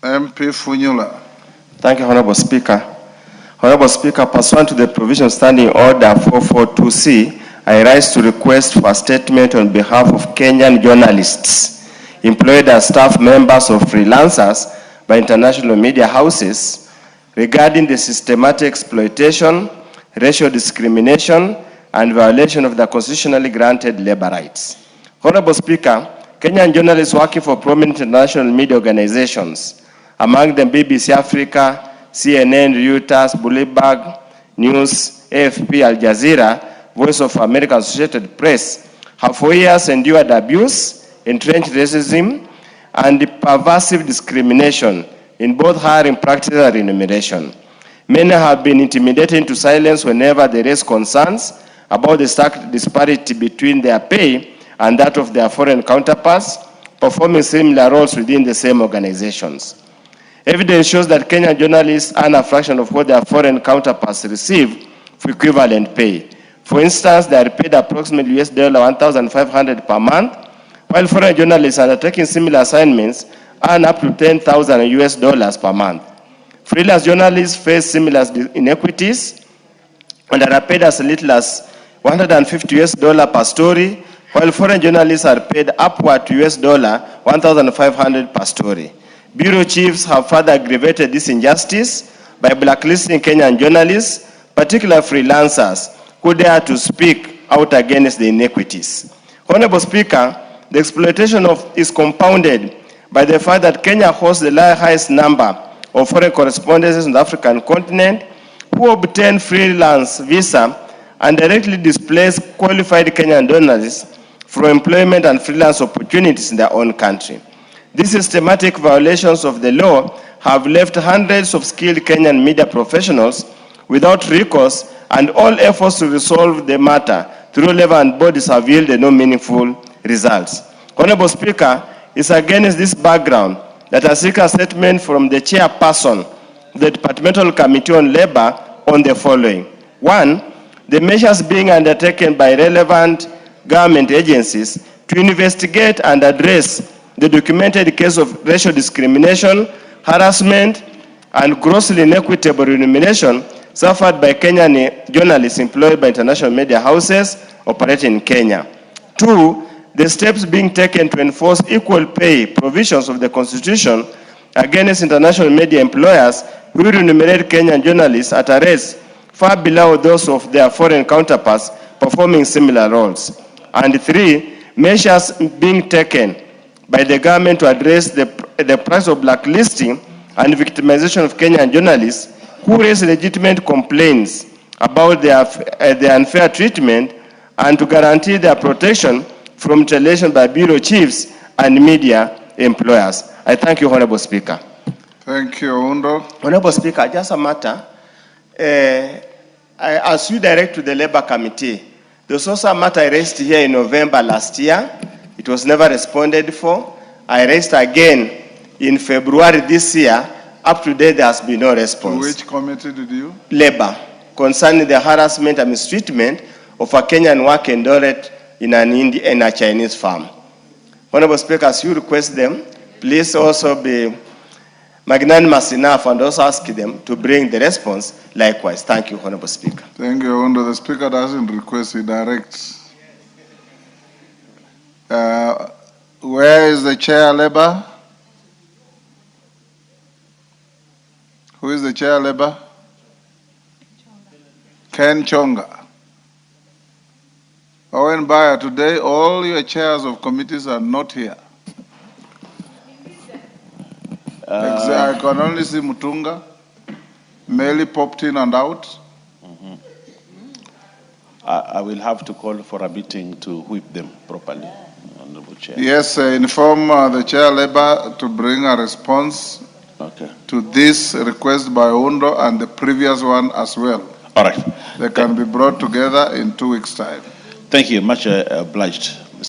MP Funyula. Thank you, Honorable Speaker. Honorable Speaker, pursuant to the provision Standing Order 442C, I rise to request for a statement on behalf of Kenyan journalists employed as staff members or freelancers by international media houses regarding the systematic exploitation, racial discrimination, and violation of the constitutionally granted labor rights. Honorable Speaker, Kenyan journalists working for prominent international media organizations, among them BBC Africa, CNN, Reuters, Bloomberg News, AFP, Al Jazeera, Voice of America, Associated Press, have for years endured abuse, entrenched racism, and pervasive discrimination in both hiring practices and remuneration. Many have been intimidated into silence whenever there is concerns about the stark disparity between their pay and that of their foreign counterparts performing similar roles within the same organizations. Evidence shows that Kenyan journalists earn a fraction of what their foreign counterparts receive for equivalent pay. For instance, they are paid approximately $1,500 per month, while foreign journalists undertaking similar assignments earn up to $10,000 per month. Freelance journalists face similar inequities and are paid as little as $150 per story, while foreign journalists are paid upward to $1,500 per story. Bureau chiefs have further aggravated this injustice by blacklisting Kenyan journalists, particularly freelancers, who dare to speak out against the inequities. Honorable Speaker, the exploitation is compounded by the fact that Kenya hosts the highest number of foreign correspondents in the African continent who obtain freelance visa and directly displace qualified Kenyan journalists for employment and freelance opportunities in their own country. These systematic violations of the law have left hundreds of skilled Kenyan media professionals without recourse, and all efforts to resolve the matter through relevant bodies have yielded no meaningful results. Honorable Speaker, it's against this background that I seek a statement from the chairperson of the Departmental Committee on Labor on the following. 1, the measures being undertaken by relevant government agencies to investigate and address the documented case of racial discrimination, harassment, and grossly inequitable remuneration suffered by Kenyan journalists employed by international media houses operating in Kenya. 2, the steps being taken to enforce equal pay provisions of the Constitution against international media employers who remunerate Kenyan journalists at a rate far below those of their foreign counterparts performing similar roles. And 3, measures being taken by the government to address the price of blacklisting and victimization of Kenyan journalists who raise legitimate complaints about their unfair treatment, and to guarantee their protection from retaliation by bureau chiefs and media employers. I thank you, Honorable Speaker. Thank you, Undo. Honorable Speaker, just a matter. As you direct to the Labor Committee, there was also a matter I raised here in November last year. It was never responded for. I raised again in February this year. Up to date, there has been no response. To which committee did you? Labor, concerning the harassment and mistreatment of a Kenyan worker enrolled in a Chinese firm. Honorable Speaker, as you request them, please also be magnanimous enough and also ask them to bring the response likewise. Thank you, Honorable Speaker. Thank you, Undo. The Speaker doesn't request, he directs. Where is the Chair Labor? Who is the Chair Labor? Ken Chonga. Owen Bayer, today all your chairs of committees are not here. I can only see Mutunga. Meli popped in and out. I will have to call for a meeting to whip them properly, Honorable Chair. Yes, inform the Chair Labor to bring a response to this request by Undo and the previous one as well. All right. They can be brought together in 2 weeks' time. Thank you. Much obliged.